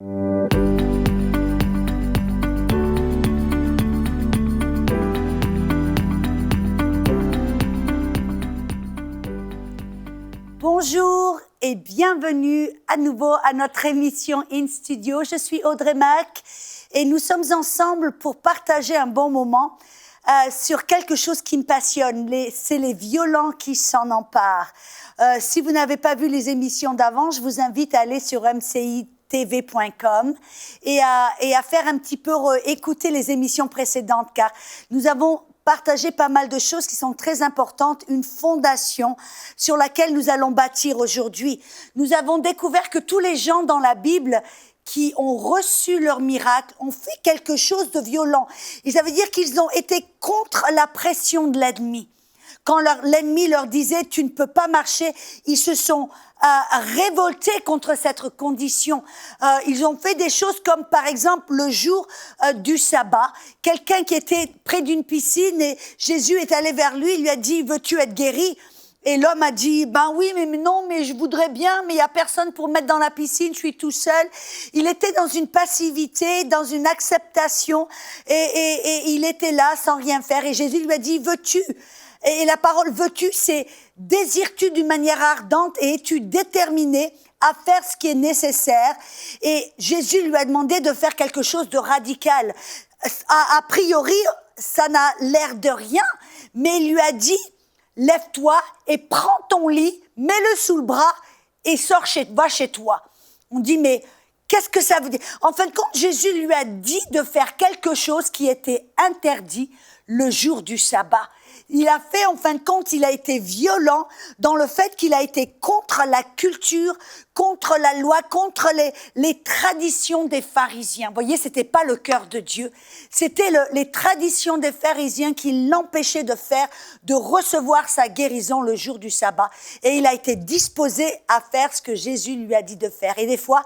Bonjour et bienvenue à nouveau à notre émission In Studio. Je suis Audrey Mac et nous sommes ensemble pour partager un bon moment sur quelque chose qui me passionne. C'est les violents qui s'en emparent. Si vous n'avez pas vu les émissions d'avant, je vous invite à aller sur mcitv.com et à faire un petit peu écouter les émissions précédentes, car nous avons partager pas mal de choses qui sont très importantes, une fondation sur laquelle nous allons bâtir aujourd'hui. Nous avons découvert que tous les gens dans la Bible qui ont reçu leur miracle ont fait quelque chose de violent. Et ça veut dire qu'ils ont été contre la pression de l'ennemi. Quand l'ennemi leur disait « tu ne peux pas marcher », ils se sont révoltés contre cette condition. Ils ont fait des choses comme par exemple le jour du sabbat. Quelqu'un qui était près d'une piscine et Jésus est allé vers lui, il lui a dit « veux-tu être guéri ?» Et l'homme a dit, ben oui, mais non, mais je voudrais bien, mais il n'y a personne pour me mettre dans la piscine, je suis tout seul. Il était dans une passivité, dans une acceptation, et il était là sans rien faire. Et Jésus lui a dit, veux-tu? Et la parole veux-tu, c'est désires-tu d'une manière ardente et es-tu déterminé à faire ce qui est nécessaire? Et Jésus lui a demandé de faire quelque chose de radical. A priori, ça n'a l'air de rien, mais il lui a dit, lève-toi et prends ton lit, mets-le sous le bras et va chez toi. On dit, mais qu'est-ce que ça veut dire? En fin de compte, Jésus lui a dit de faire quelque chose qui était interdit le jour du sabbat. Il a fait, en fin de compte, il a été violent dans le fait qu'il a été contre la culture, contre la loi, contre les traditions des pharisiens. Vous voyez, c'était pas le cœur de Dieu. C'était les traditions des pharisiens qui l'empêchaient de recevoir sa guérison le jour du sabbat. Et il a été disposé à faire ce que Jésus lui a dit de faire. Et des fois,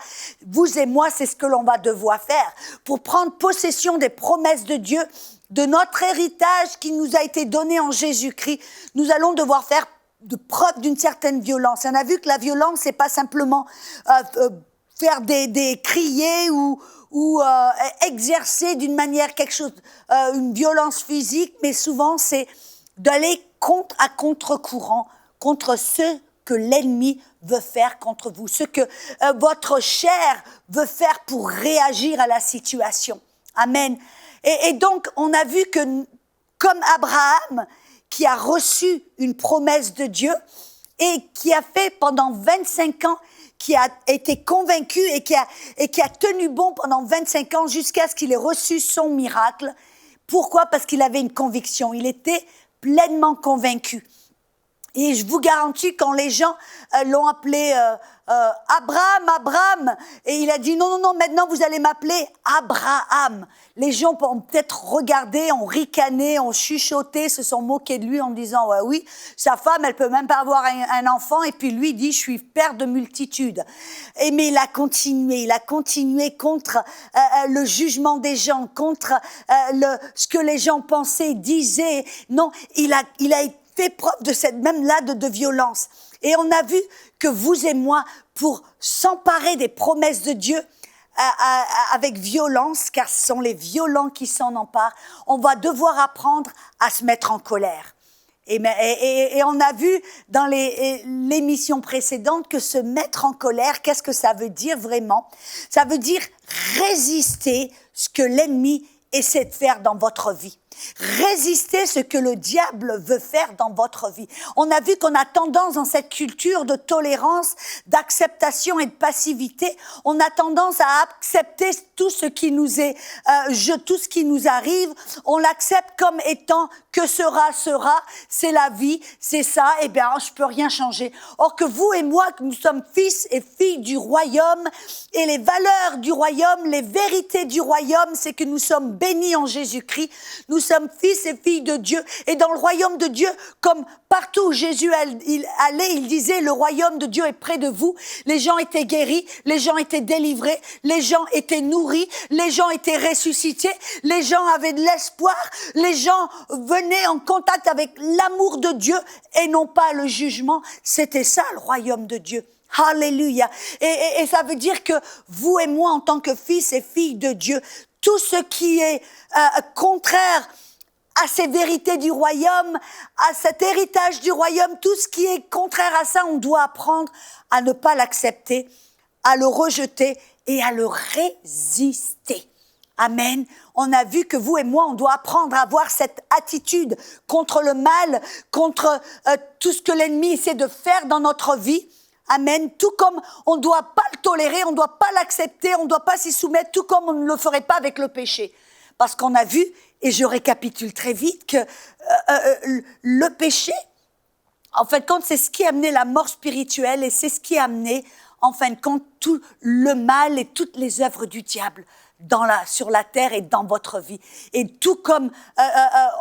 vous et moi, c'est ce que l'on va devoir faire pour prendre possession des promesses de Dieu, de notre héritage qui nous a été donné en Jésus-Christ. Nous allons devoir faire de preuve d'une certaine violence. On a vu que la violence, c'est pas simplement faire des crier ou exercer d'une manière quelque chose, une violence physique, mais souvent c'est d'aller à contre-courant, contre ce que l'ennemi veut faire contre vous, ce que votre chair veut faire pour réagir à la situation. Amen. Et donc, on a vu que, comme Abraham, qui a reçu une promesse de Dieu et qui a fait pendant 25 ans, qui a été convaincu et qui a tenu bon pendant 25 ans jusqu'à ce qu'il ait reçu son miracle. Pourquoi? Parce qu'il avait une conviction. Il était pleinement convaincu. Et je vous garantis, quand les gens l'ont appelé Abraham, et il a dit non, maintenant vous allez m'appeler Abraham. Les gens ont peut-être regardé, ont ricané, ont chuchoté, se sont moqués de lui en disant ouais, oui, sa femme, elle peut même pas avoir un enfant, et puis lui il dit je suis père de multitudes. Mais il a continué contre le jugement des gens, contre ce que les gens pensaient, disaient. Non, il a fait preuve de cette même là de violence. Et on a vu que vous et moi, pour s'emparer des promesses de Dieu avec violence, car ce sont les violents qui s'en emparent, on va devoir apprendre à se mettre en colère. Et on a vu dans l'émission précédente que se mettre en colère, qu'est-ce que ça veut dire vraiment? Ça veut dire résister ce que l'ennemi essaie de faire dans votre vie. Résistez ce que le diable veut faire dans votre vie. On a vu qu'on a tendance dans cette culture de tolérance, d'acceptation et de passivité, on a tendance à accepter tout ce qui nous est, tout ce qui nous arrive, on l'accepte comme étant que sera, c'est la vie, c'est ça, et bien je peux rien changer. Or que vous et moi, que nous sommes fils et filles du royaume, et les valeurs du royaume, les vérités du royaume, c'est que nous sommes bénis en Jésus-Christ, nous sommes fils et filles de Dieu. Et dans le royaume de Dieu, comme partout où Jésus allait, il disait, le royaume de Dieu est près de vous. Les gens étaient guéris, les gens étaient délivrés, les gens étaient nourris, les gens étaient ressuscités, les gens avaient de l'espoir, les gens venaient en contact avec l'amour de Dieu et non pas le jugement. C'était ça, le royaume de Dieu. Alléluia. Et ça veut dire que vous et moi, en tant que fils et filles de Dieu, tout ce qui est contraire à ces vérités du royaume, à cet héritage du royaume, tout ce qui est contraire à ça, on doit apprendre à ne pas l'accepter, à le rejeter et à le résister. Amen. On a vu que vous et moi, on doit apprendre à avoir cette attitude contre le mal, contre tout ce que l'ennemi essaie de faire dans notre vie. Amen. Tout comme on ne doit pas le tolérer, on ne doit pas l'accepter, on ne doit pas s'y soumettre, tout comme on ne le ferait pas avec le péché. Parce qu'on a vu, et je récapitule très vite, que le péché, en fin de compte, c'est ce qui a amené la mort spirituelle et c'est ce qui a amené, en fin de compte, tout le mal et toutes les œuvres du diable sur la terre et dans votre vie. Et tout comme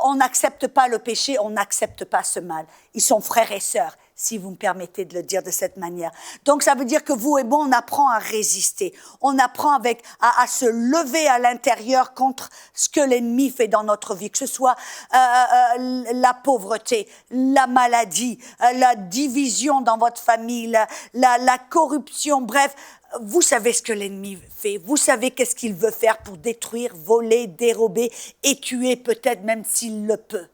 on n'accepte pas le péché, on n'accepte pas ce mal. Ils sont frères et sœurs, si vous me permettez de le dire de cette manière. Donc ça veut dire que vous et moi, on apprend à résister. On apprend à se lever à l'intérieur contre ce que l'ennemi fait dans notre vie, que ce soit la pauvreté, la maladie, la division dans votre famille, la corruption, bref. Vous savez ce que l'ennemi fait, vous savez qu'est-ce qu'il veut faire pour détruire, voler, dérober et tuer peut-être même s'il le peut.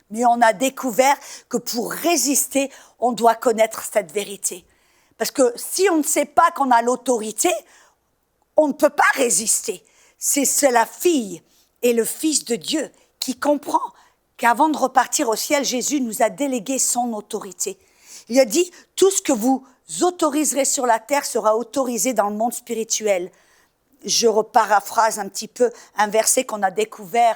Mais on a découvert que pour résister, on doit connaître cette vérité. Parce que si on ne sait pas qu'on a l'autorité, on ne peut pas résister. C'est la fille et le fils de Dieu qui comprend qu'avant de repartir au ciel, Jésus nous a délégué son autorité. Il a dit, tout ce que vous autoriserez sur la terre sera autorisé dans le monde spirituel. Je reparaphrase un petit peu un verset qu'on a découvert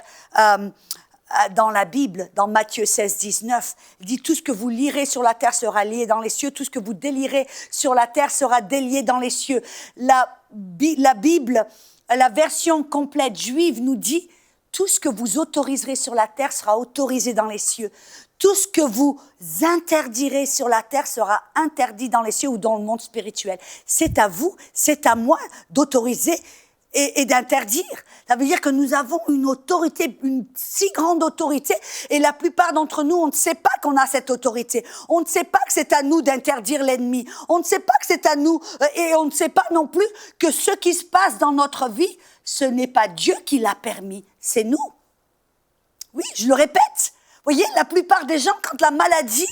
dans la Bible, dans Matthieu 16, 19. Il dit, tout ce que vous lirez sur la terre sera lié dans les cieux, tout ce que vous délierez sur la terre sera délié dans les cieux. La Bible, la version complète juive nous dit, tout ce que vous autoriserez sur la terre sera autorisé dans les cieux. Tout ce que vous interdirez sur la terre sera interdit dans les cieux ou dans le monde spirituel. C'est à vous, c'est à moi d'autoriser et d'interdire. Ça veut dire que nous avons une autorité, une si grande autorité, et la plupart d'entre nous, on ne sait pas qu'on a cette autorité. On ne sait pas que c'est à nous d'interdire l'ennemi. On ne sait pas que c'est à nous, et on ne sait pas non plus que ce qui se passe dans notre vie, ce n'est pas Dieu qui l'a permis, c'est nous. Oui, je le répète. Vous voyez, la plupart des gens, quand la maladie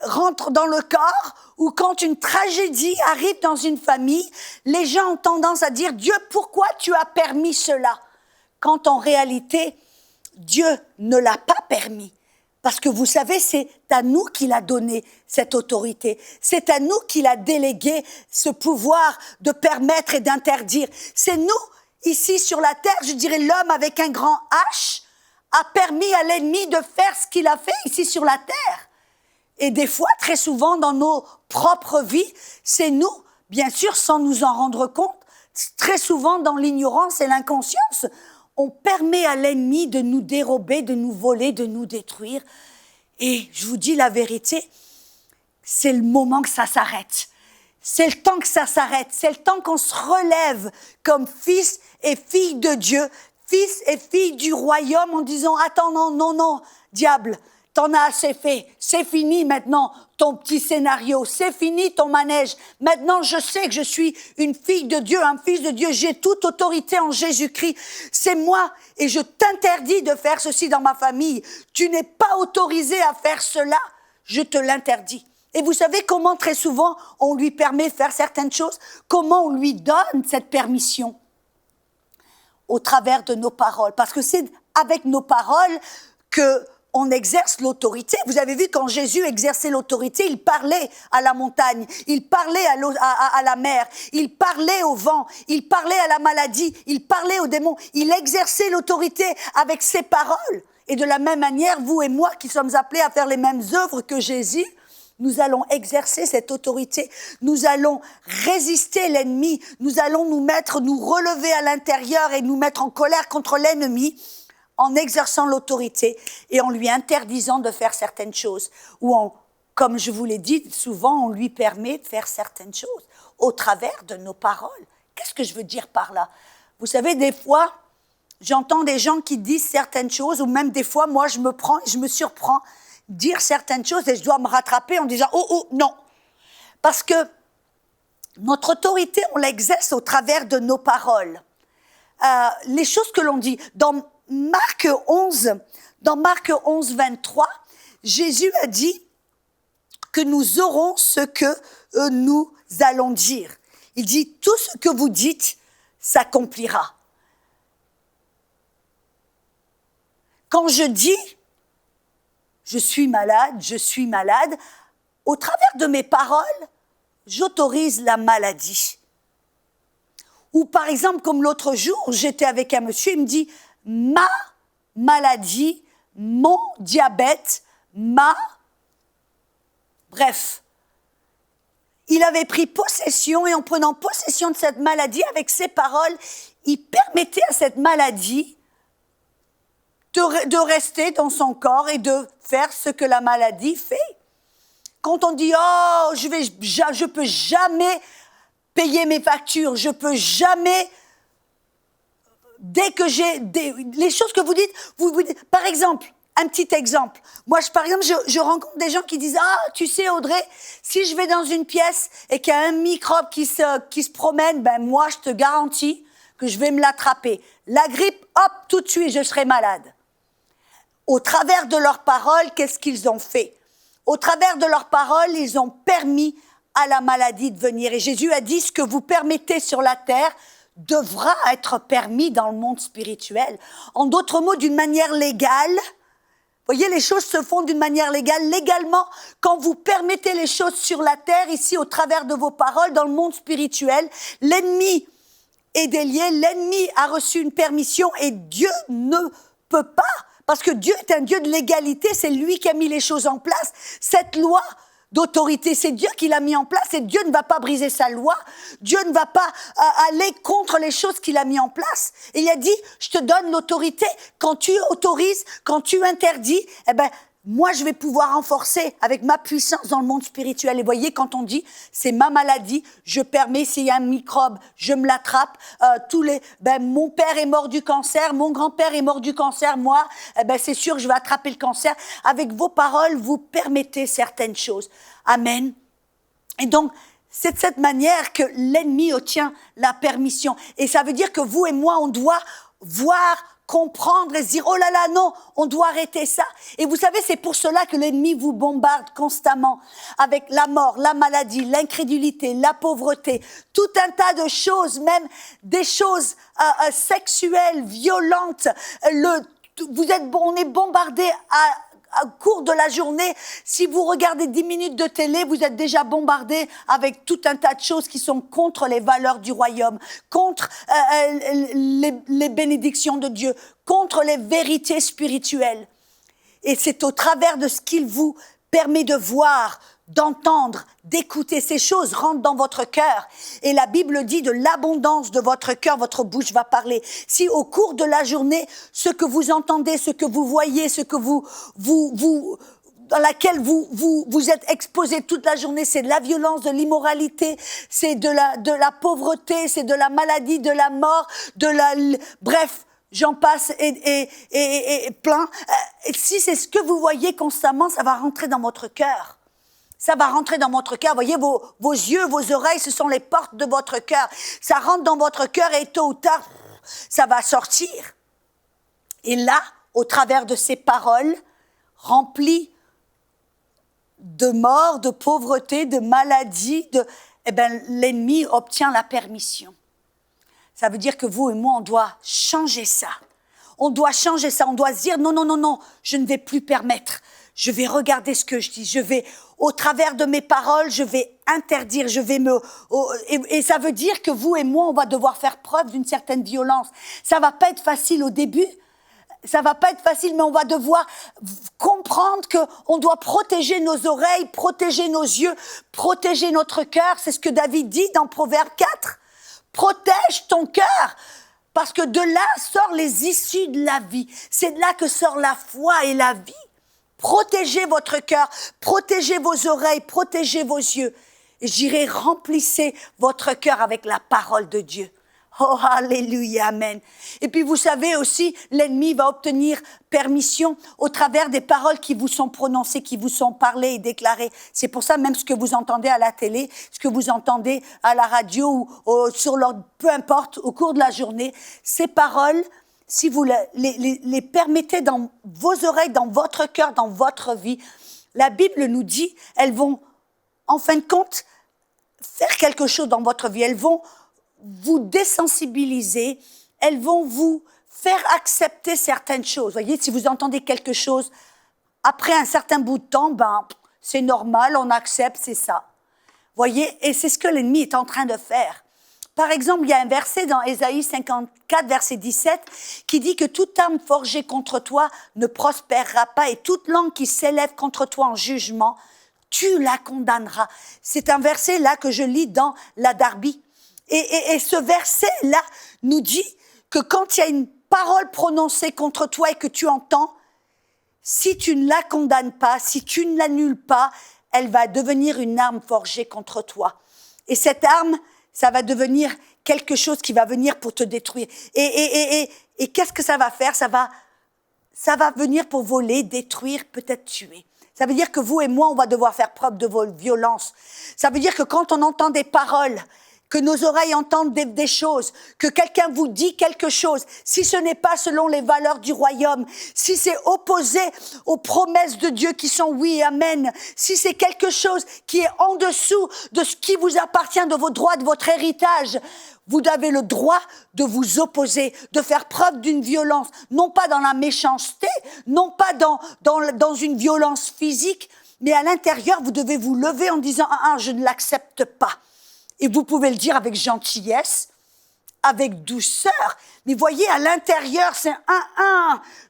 rentre dans le corps ou quand une tragédie arrive dans une famille, les gens ont tendance à dire « Dieu, pourquoi tu as permis cela ?» Quand en réalité, Dieu ne l'a pas permis. Parce que vous savez, c'est à nous qu'il a donné cette autorité. C'est à nous qu'il a délégué ce pouvoir de permettre et d'interdire. C'est nous, ici sur la terre, je dirais l'homme avec un grand H, a permis à l'ennemi de faire ce qu'il a fait ici sur la terre. Et des fois, très souvent, dans nos propres vies, c'est nous, bien sûr, sans nous en rendre compte, très souvent dans l'ignorance et l'inconscience, on permet à l'ennemi de nous dérober, de nous voler, de nous détruire. Et je vous dis la vérité, c'est le moment que ça s'arrête. C'est le temps que ça s'arrête. C'est le temps qu'on se relève comme fils et filles de Dieu, fils et filles du royaume en disant « Attends, non, diable, t'en as assez fait. C'est fini maintenant ton petit scénario. C'est fini ton manège. Maintenant, je sais que je suis une fille de Dieu, un fils de Dieu. J'ai toute autorité en Jésus-Christ. C'est moi et je t'interdis de faire ceci dans ma famille. Tu n'es pas autorisé à faire cela. Je te l'interdis. » Et vous savez comment très souvent on lui permet de faire certaines choses? Comment on lui donne cette permission? Au travers de nos paroles. Parce que c'est avec nos paroles qu'on exerce l'autorité. Vous avez vu, quand Jésus exerçait l'autorité, il parlait à la montagne, il parlait à la mer, il parlait au vent, il parlait à la maladie, il parlait aux démons. Il exerçait l'autorité avec ses paroles. Et de la même manière, vous et moi qui sommes appelés à faire les mêmes œuvres que Jésus, nous allons exercer cette autorité, nous allons résister l'ennemi, nous allons nous relever à l'intérieur et nous mettre en colère contre l'ennemi en exerçant l'autorité et en lui interdisant de faire certaines choses. Ou comme je vous l'ai dit, souvent on lui permet de faire certaines choses au travers de nos paroles. Qu'est-ce que je veux dire par là? Vous savez, des fois, j'entends des gens qui disent certaines choses, ou même des fois, moi je me surprends dire certaines choses et je dois me rattraper en disant « Oh, non !» Parce que Notre autorité, on l'exerce au travers de nos paroles. Les choses que l'on dit. Dans Marc 11, 23, Jésus a dit que nous aurons ce que nous allons dire. Il dit, tout ce que vous dites s'accomplira. Quand je dis, je suis malade, au travers de mes paroles, j'autorise la maladie. Ou par exemple, comme l'autre jour, j'étais avec un monsieur, il me dit, ma maladie, mon diabète, Bref, il avait pris possession et en prenant possession de cette maladie, avec ses paroles, il permettait à cette maladie de rester dans son corps et de faire ce que la maladie fait. Quand on dit « Oh, je peux jamais payer mes factures, je peux jamais… » Dès que j'ai… Les choses que vous dites, vous dites… Par exemple, un petit exemple. Moi, par exemple, je rencontre des gens qui disent « Ah, tu sais Audrey, si je vais dans une pièce et qu'il y a un microbe qui se promène, ben moi, je te garantis que je vais me l'attraper. La grippe, hop, tout de suite, je serai malade. » Au travers de leurs paroles, qu'est-ce qu'ils ont fait? Au travers de leurs paroles, ils ont permis à la maladie de venir. Et Jésus a dit, ce que vous permettez sur la terre devra être permis dans le monde spirituel. En d'autres mots, d'une manière légale. Vous voyez, les choses se font d'une manière légale. Légalement, quand vous permettez les choses sur la terre, ici, au travers de vos paroles, dans le monde spirituel, l'ennemi est délié, l'ennemi a reçu une permission et Dieu ne peut pas. Parce que Dieu est un Dieu de légalité, c'est lui qui a mis les choses en place. Cette loi d'autorité, c'est Dieu qui l'a mis en place et Dieu ne va pas briser sa loi. Dieu ne va pas aller contre les choses qu'il a mis en place. Et il a dit, je te donne l'autorité. Quand tu autorises, quand tu interdis, eh ben, moi, je vais pouvoir renforcer avec ma puissance dans le monde spirituel. Et voyez, quand on dit, c'est ma maladie, je permets, s'il y a un microbe, je me l'attrape. Mon père est mort du cancer, mon grand-père est mort du cancer, moi, c'est sûr que je vais attraper le cancer. Avec vos paroles, vous permettez certaines choses. Amen. Et donc, c'est de cette manière que l'ennemi obtient la permission. Et ça veut dire que vous et moi, on doit voir, comprendre et se dire, oh là là, non, on doit arrêter ça. Et vous savez, c'est pour cela que l'ennemi vous bombarde constamment avec la mort, la maladie, l'incrédulité, la pauvreté, tout un tas de choses, même des choses sexuelles, violentes. On est bombardé au cours de la journée. Si vous regardez 10 minutes de télé, vous êtes déjà bombardé avec tout un tas de choses qui sont contre les valeurs du royaume, contre les bénédictions de Dieu, contre les vérités spirituelles. Et c'est au travers de ce qu'il vous permet de voir, d'entendre, d'écouter. Ces choses rentrent dans votre cœur. Et la Bible dit, de l'abondance de votre cœur, votre bouche va parler. Si au cours de la journée, ce que vous entendez, ce que vous voyez, ce que dans laquelle vous êtes exposé toute la journée, c'est de la violence, de l'immoralité, c'est de la pauvreté, c'est de la maladie, de la mort, bref, j'en passe et plein. Si c'est ce que vous voyez constamment, ça va rentrer dans votre cœur. Ça va rentrer dans votre cœur. Voyez, vos yeux, vos oreilles, ce sont les portes de votre cœur. Ça rentre dans votre cœur et tôt ou tard, ça va sortir. Et là, au travers de ces paroles, remplies de mort, de pauvreté, de maladie, l'ennemi obtient la permission. Ça veut dire que vous et moi, on doit changer ça. On doit changer ça. On doit se dire non, je ne vais plus permettre. Je vais regarder ce que je dis. Au travers de mes paroles, je vais interdire. Et ça veut dire que vous et moi, on va devoir faire preuve d'une certaine violence. Ça va pas être facile au début. Ça va pas être facile, mais on va devoir comprendre que on doit protéger nos oreilles, protéger nos yeux, protéger notre cœur. C'est ce que David dit dans Proverbe 4. Protège ton cœur, parce que de là sortent les issues de la vie. C'est de là que sort la foi et la vie. Protégez votre cœur, protégez vos oreilles, protégez vos yeux. Et j'irai remplissez votre cœur avec la parole de Dieu. Oh, alléluia, amen. Et puis vous savez aussi, l'ennemi va obtenir permission au travers des paroles qui vous sont prononcées, qui vous sont parlées et déclarées. C'est pour ça même ce que vous entendez à la télé, ce que vous entendez à la radio ou sur peu importe, au cours de la journée, ces paroles, si vous les permettez dans vos oreilles, dans votre cœur, dans votre vie, la Bible nous dit, elles vont, en fin de compte, faire quelque chose dans votre vie. Elles vont vous désensibiliser, elles vont vous faire accepter certaines choses. Voyez, si vous entendez quelque chose, après un certain bout de temps, c'est normal, on accepte, c'est ça. Voyez, et c'est ce que l'ennemi est en train de faire. Par exemple, il y a un verset dans Ésaïe 54, verset 17, qui dit que toute arme forgée contre toi ne prospérera pas et toute langue qui s'élève contre toi en jugement, tu la condamneras. C'est un verset là que je lis dans la Darby. Et ce verset-là nous dit que quand il y a une parole prononcée contre toi et que tu entends, si tu ne la condamnes pas, si tu ne l'annules pas, elle va devenir une arme forgée contre toi. Et cette arme, ça va devenir quelque chose qui va venir pour te détruire. Et qu'est-ce que ça va faire? Ça va venir pour voler, détruire, peut-être tuer. Ça veut dire que vous et moi, on va devoir faire preuve de violence. Ça veut dire que quand on entend des paroles, que nos oreilles entendent des choses, que quelqu'un vous dit quelque chose, si ce n'est pas selon les valeurs du royaume, si c'est opposé aux promesses de Dieu qui sont oui et amen, si c'est quelque chose qui est en dessous de ce qui vous appartient, de vos droits, de votre héritage, vous avez le droit de vous opposer, de faire preuve d'une violence, non pas dans la méchanceté, non pas dans une violence physique, mais à l'intérieur, vous devez vous lever en disant « je ne l'accepte pas ». Et vous pouvez le dire avec gentillesse, avec douceur. Mais voyez, à l'intérieur, c'est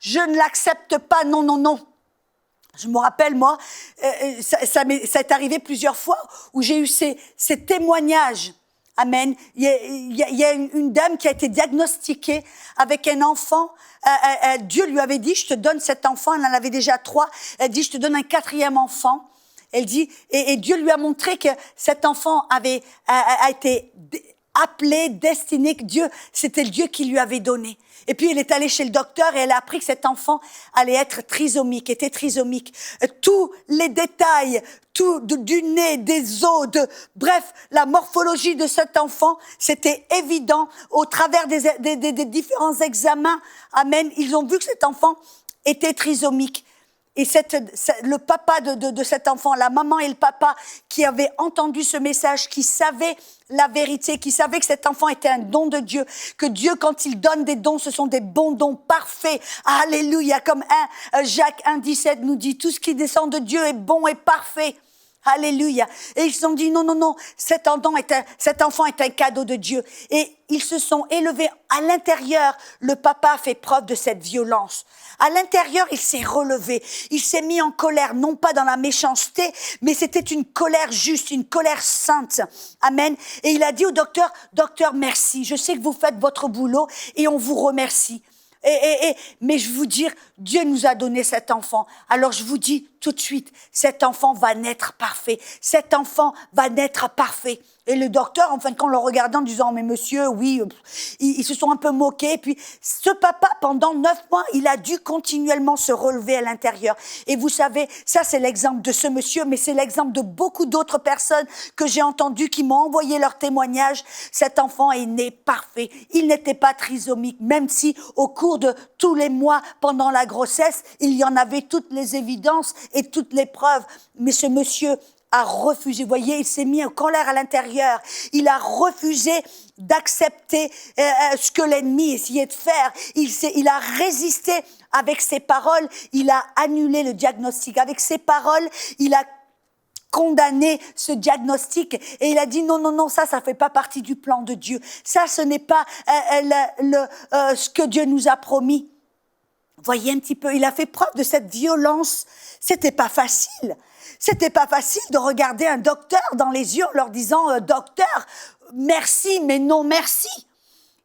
je ne l'accepte pas, non, non, non. Je me rappelle, moi, ça est arrivé plusieurs fois où j'ai eu ces témoignages. Amen. Il y a une dame qui a été diagnostiquée avec un enfant. Dieu lui avait dit, je te donne cet enfant. Elle en avait déjà 3. Elle dit, je te donne un 4e enfant. Elle dit, et Dieu lui a montré que cet enfant a été appelé, destiné, que c'était le Dieu qui lui avait donné. Et puis elle est allée chez le docteur et elle a appris que cet enfant allait être trisomique, était trisomique. Tous les détails, du nez, des os, bref, la morphologie de cet enfant, c'était évident au travers des différents examens. Amen. Ils ont vu que cet enfant était trisomique. Et le papa de cet enfant, la maman et le papa qui avaient entendu ce message, qui savaient la vérité, qui savaient que cet enfant était un don de Dieu, que Dieu, quand il donne des dons, ce sont des bons dons parfaits. Alléluia, comme Jacques 1,17 nous dit, tout ce qui descend de Dieu est bon et parfait. Alléluia. Et ils se sont dit, non, non, non, cet enfant est un cadeau de Dieu. Et ils se sont élevés. À l'intérieur, le papa a fait preuve de cette violence. À l'intérieur, il s'est relevé. Il s'est mis en colère, non pas dans la méchanceté, mais c'était une colère juste, une colère sainte. Amen. Et il a dit au docteur, merci. Je sais que vous faites votre boulot et on vous remercie. Mais je vous dire, Dieu nous a donné cet enfant. Alors je vous dis tout de suite, cet enfant va naître parfait. Cet enfant va naître parfait. Et le docteur, en fin de compte, le regardant, en disant, mais monsieur, oui, ils se sont un peu moqués. Puis ce papa, pendant 9 mois, il a dû continuellement se relever à l'intérieur. Et vous savez, ça c'est l'exemple de ce monsieur, mais c'est l'exemple de beaucoup d'autres personnes que j'ai entendues qui m'ont envoyé leur témoignage. Cet enfant est né parfait. Il n'était pas trisomique, même si au cours de tous les mois, pendant la grossesse, il y en avait toutes les évidences et toutes les preuves. Mais ce monsieur a refusé. Vous voyez, il s'est mis en colère à l'intérieur. Il a refusé d'accepter ce que l'ennemi essayait de faire. Il a résisté avec ses paroles. Il a annulé le diagnostic. Avec ses paroles, il a condamné ce diagnostic et il a dit non, non, non, ça fait pas partie du plan de Dieu. Ça, ce n'est pas ce que Dieu nous a promis. Voyez un petit peu, il a fait preuve de cette violence. C'était pas facile. C'était pas facile de regarder un docteur dans les yeux en leur disant docteur, merci, mais non merci.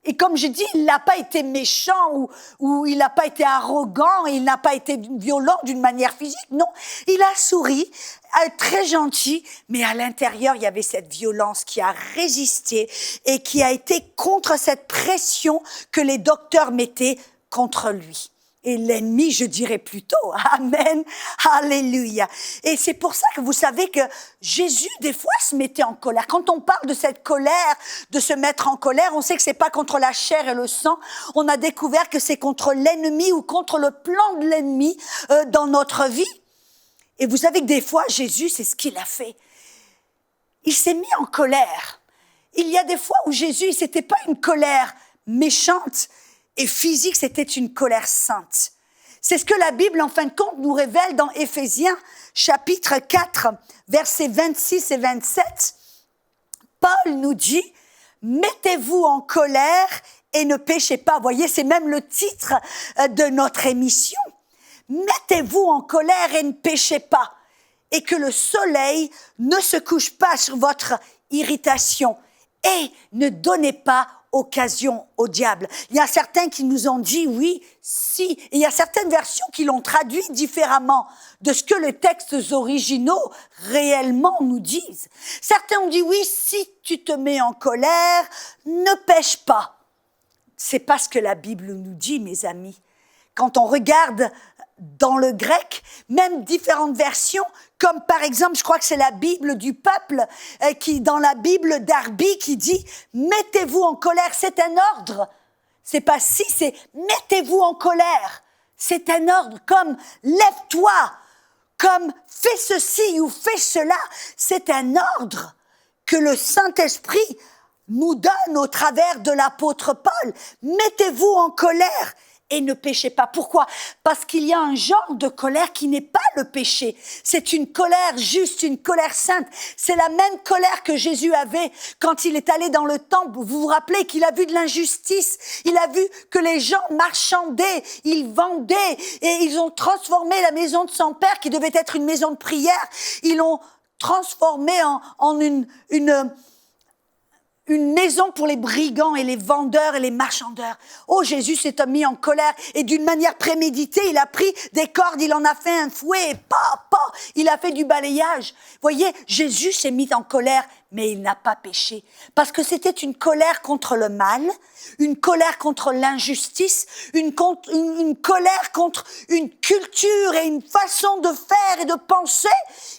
Et comme je dis, il n'a pas été méchant ou il n'a pas été arrogant, il n'a pas été violent d'une manière physique. Non, il a souri, très gentil, mais à l'intérieur, il y avait cette violence qui a résisté et qui a été contre cette pression que les docteurs mettaient contre lui. Et l'ennemi, je dirais plutôt, amen, alléluia. Et c'est pour ça que vous savez que Jésus, des fois, se mettait en colère. Quand on parle de cette colère, de se mettre en colère, on sait que c'est pas contre la chair et le sang. On a découvert que c'est contre l'ennemi ou contre le plan de l'ennemi dans notre vie. Et vous savez que des fois, Jésus, c'est ce qu'il a fait. Il s'est mis en colère. Il y a des fois où Jésus, c'était pas une colère méchante, et physique, c'était une colère sainte. C'est ce que la Bible, en fin de compte, nous révèle dans Éphésiens, chapitre 4, versets 26 et 27. Paul nous dit, « Mettez-vous en colère et ne péchez pas. » Vous voyez, c'est même le titre de notre émission. « Mettez-vous en colère et ne péchez pas. Et que le soleil ne se couche pas sur votre irritation. Et ne donnez pas occasion au diable. » Il y a certains qui nous ont dit oui, si. Et il y a certaines versions qui l'ont traduit différemment de ce que les textes originaux réellement nous disent. Certains ont dit oui, si tu te mets en colère, ne pêche pas. C'est pas ce que la Bible nous dit, mes amis. Quand on regarde dans le grec, même différentes versions, comme par exemple, je crois que c'est la Bible du peuple, qui dans la Bible d'Arby, qui dit « Mettez-vous en colère », c'est un ordre. C'est pas si, c'est « Mettez-vous en colère ». C'est un ordre, comme « Lève-toi », comme « Fais ceci » ou « Fais cela ». C'est un ordre que le Saint-Esprit nous donne au travers de l'apôtre Paul. « Mettez-vous en colère ». Et ne péchez pas. Pourquoi? Parce qu'il y a un genre de colère qui n'est pas le péché. C'est une colère juste, une colère sainte. C'est la même colère que Jésus avait quand il est allé dans le temple. Vous vous rappelez qu'il a vu de l'injustice. Il a vu que les gens marchandaient, ils vendaient et ils ont transformé la maison de son père qui devait être une maison de prière. Ils l'ont transformée en une maison pour les brigands et les vendeurs et les marchandeurs. Oh, Jésus s'est mis en colère et d'une manière préméditée, il a pris des cordes, il en a fait un fouet et il a fait du balayage. Voyez, Jésus s'est mis en colère, mais il n'a pas péché. Parce que c'était une colère contre le mal, une colère contre l'injustice, une colère contre une culture et une façon de faire et de penser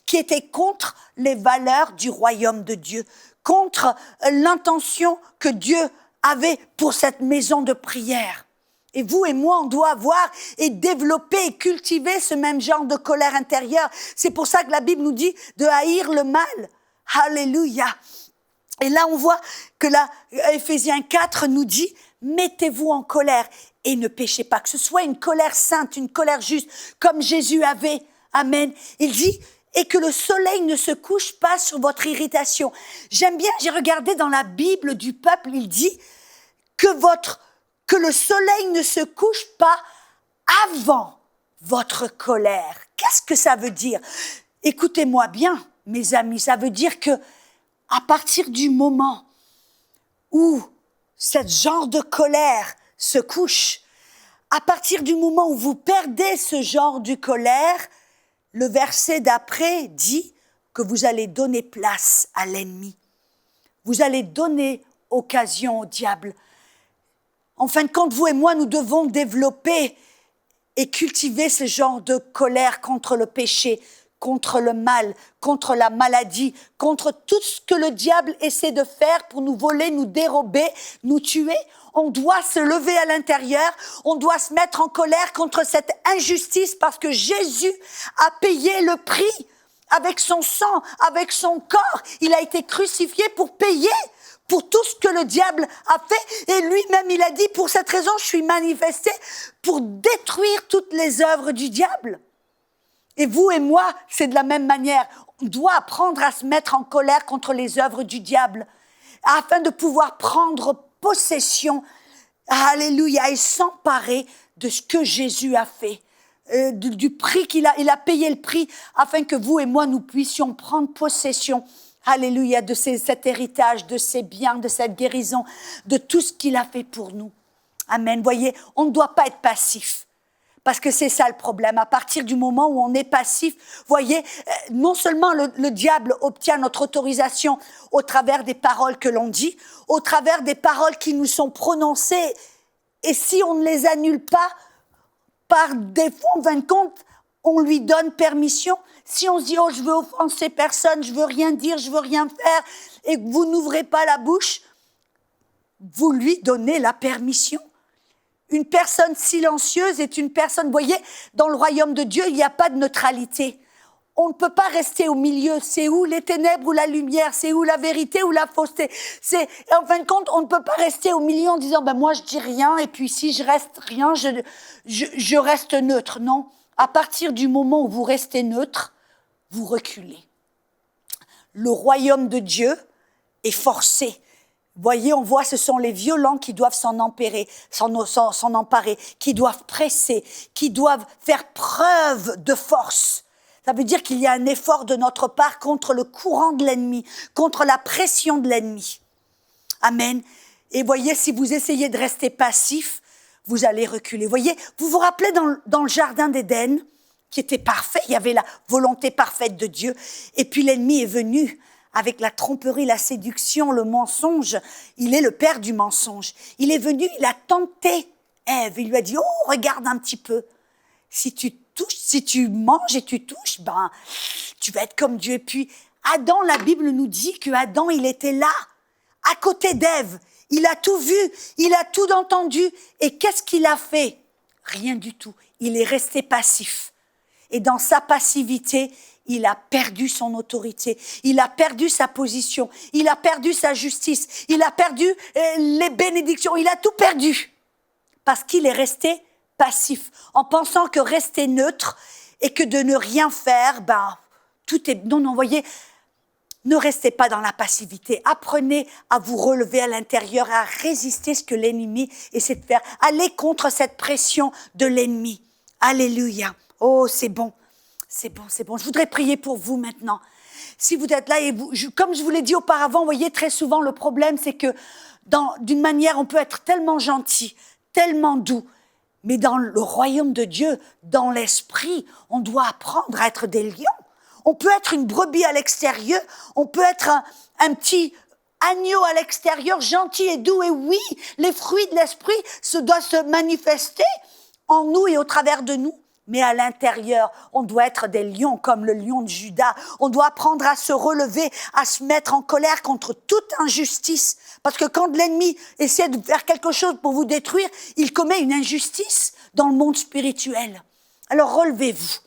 qui était contre les valeurs du royaume de Dieu, contre l'intention que Dieu avait pour cette maison de prière. Et vous et moi, on doit avoir et développer et cultiver ce même genre de colère intérieure. C'est pour ça que la Bible nous dit de haïr le mal. Alléluia. Et là, on voit que là, Éphésiens 4 nous dit, mettez-vous en colère et ne péchez pas. Que ce soit une colère sainte, une colère juste, comme Jésus avait. Amen. Il dit, et que le soleil ne se couche pas sur votre irritation. J'aime bien, j'ai regardé dans la Bible du peuple, il dit que le soleil ne se couche pas avant votre colère. Qu'est-ce que ça veut dire? Écoutez-moi bien, mes amis, ça veut dire que à partir du moment où ce genre de colère se couche, à partir du moment où vous perdez ce genre de colère, le verset d'après dit que vous allez donner place à l'ennemi. Vous allez donner occasion au diable. En fin de compte, vous et moi, nous devons développer et cultiver ce genre de colère contre le péché, contre le mal, contre la maladie, contre tout ce que le diable essaie de faire pour nous voler, nous dérober, nous tuer. On doit se lever à l'intérieur, on doit se mettre en colère contre cette injustice parce que Jésus a payé le prix avec son sang, avec son corps. Il a été crucifié pour payer pour tout ce que le diable a fait. Et lui-même, il a dit, pour cette raison, je suis manifesté pour détruire toutes les œuvres du diable. Et vous et moi, c'est de la même manière. On doit apprendre à se mettre en colère contre les œuvres du diable afin de pouvoir prendre possession, alléluia, et s'emparer de ce que Jésus a fait, du prix il a payé le prix afin que vous et moi, nous puissions prendre possession, Alléluia, de cet héritage, de ces biens, de cette guérison, de tout ce qu'il a fait pour nous. Amen. Voyez, on ne doit pas être passif. Parce que c'est ça le problème. À partir du moment où on est passif, voyez, non seulement le diable obtient notre autorisation au travers des paroles que l'on dit, au travers des paroles qui nous sont prononcées, et si on ne les annule pas, par défaut, en fin de compte, on lui donne permission. Si on se dit, oh, je veux offenser personne, je veux rien dire, je veux rien faire, et que vous n'ouvrez pas la bouche, vous lui donnez la permission. Une personne silencieuse est une personne, vous voyez, dans le royaume de Dieu, il n'y a pas de neutralité. On ne peut pas rester au milieu. C'est où les ténèbres ou la lumière, c'est où la vérité ou la fausseté. En fin de compte, on ne peut pas rester au milieu en disant, moi je dis rien, et puis si je reste rien, je reste neutre. Non, à partir du moment où vous restez neutre, vous reculez. Le royaume de Dieu est forcé. Voyez, on voit, ce sont les violents qui doivent s'en emparer, qui doivent presser, qui doivent faire preuve de force. Ça veut dire qu'il y a un effort de notre part contre le courant de l'ennemi, contre la pression de l'ennemi. Amen. Et voyez, si vous essayez de rester passif, vous allez reculer. Voyez, vous vous rappelez dans le jardin d'Éden, qui était parfait, il y avait la volonté parfaite de Dieu, et puis l'ennemi est venu avec la tromperie, la séduction, le mensonge. Il est le père du mensonge. Il est venu, il a tenté Ève. Il lui a dit, oh, regarde un petit peu. Si tu manges et tu touches, tu vas être comme Dieu. Et puis, Adam, la Bible nous dit que Adam, il était là, à côté d'Ève. Il a tout vu, il a tout entendu. Et qu'est-ce qu'il a fait? Rien du tout. Il est resté passif. Et dans sa passivité, il a perdu son autorité, il a perdu sa position, il a perdu sa justice, il a perdu les bénédictions, il a tout perdu. Parce qu'il est resté passif, en pensant que rester neutre et que de ne rien faire, tout est... Non, voyez, ne restez pas dans la passivité. Apprenez à vous relever à l'intérieur, à résister ce que l'ennemi essaie de faire. Allez contre cette pression de l'ennemi. Alléluia. Oh, c'est bon. C'est bon, c'est bon. Je voudrais prier pour vous maintenant. Si vous êtes là, et comme je vous l'ai dit auparavant, vous voyez, très souvent, le problème, c'est que d'une manière, on peut être tellement gentil, tellement doux, mais dans le royaume de Dieu, dans l'esprit, on doit apprendre à être des lions. On peut être une brebis à l'extérieur, on peut être un petit agneau à l'extérieur, gentil et doux, et oui, les fruits de l'esprit doivent se manifester en nous et au travers de nous. Mais à l'intérieur, on doit être des lions comme le lion de Juda. On doit apprendre à se relever, à se mettre en colère contre toute injustice. Parce que quand l'ennemi essaie de faire quelque chose pour vous détruire, il commet une injustice dans le monde spirituel. Alors relevez-vous,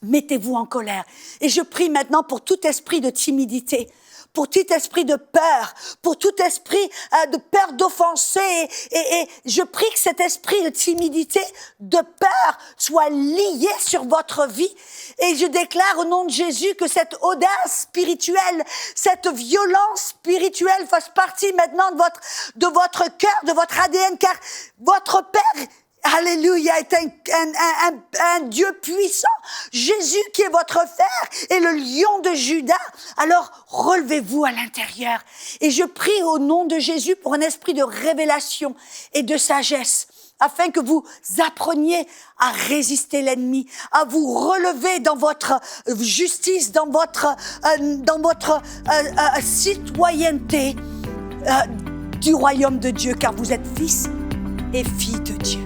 mettez-vous en colère. Et je prie maintenant pour tout esprit de timidité, pour tout esprit de peur, pour tout esprit de peur d'offenser. Et je prie que cet esprit de timidité, de peur, soit lié sur votre vie. Et je déclare au nom de Jésus que cette audace spirituelle, cette violence spirituelle fasse partie maintenant de votre cœur, de votre ADN, car votre Père, Alléluia, est un Dieu puissant. Jésus qui est votre Père est le lion de Juda. Alors, relevez-vous à l'intérieur. Et je prie au nom de Jésus pour un esprit de révélation et de sagesse, afin que vous appreniez à résister l'ennemi, à vous relever dans votre justice, dans votre citoyenneté du royaume de Dieu, car vous êtes fils et filles de Dieu.